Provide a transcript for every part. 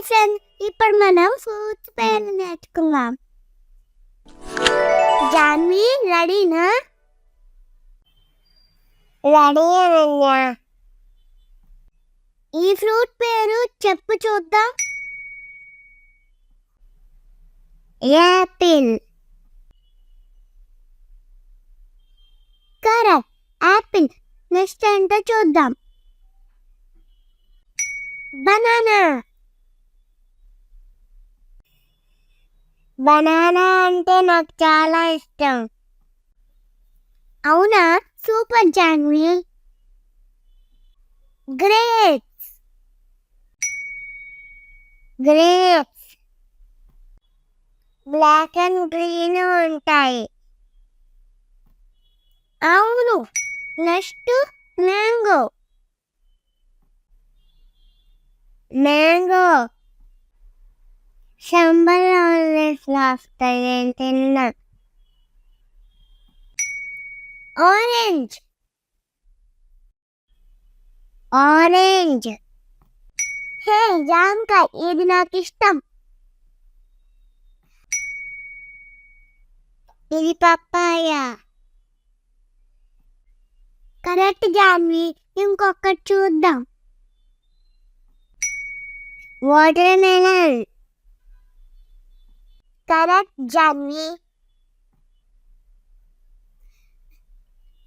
Hi friends, ఇప్పుడు మనం fruits పేర్లు నేర్చుకుందాం. జాన్వి రెడీనా? రెడీ అనన్య. ఈ ఫ్రూట్ పేరు చెప్పు చూద్దాం. యాపిల్. Correct, Apple. నెక్స్ట్ ఏంటో చూద్దాం. బనానా. బనానా అంటే నాకు చాలా ఇష్టం. అవునా, super Janvi. Grapes. Grapes black and green ఉంటాయి. అవును. Next mango. మ్యాంగో సంబర్ హాలిడేస్లో వస్తాయి, నేను తిన్నా. ఆరెంజ్. ఆరెంజ్. హే జామకాయ, ఇది నాకు ఇష్టం. ఇది పప్పాయ. కరెక్ట్ జాన్వి. ఇంకొకటి చూద్దాం. Watermelon. Correct Janvi.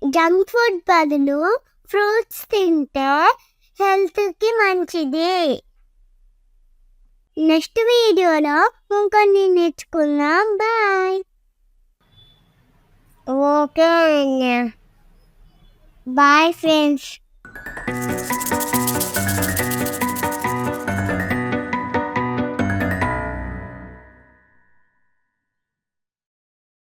Junk food బదులు ఫ్రూట్స్ తింటే హెల్త్కి మంచిది. నెక్స్ట్ వీడియోలో ఇంకొన్ని నేర్చుకుందాం. Bye. Okay Ananya. Bye friends.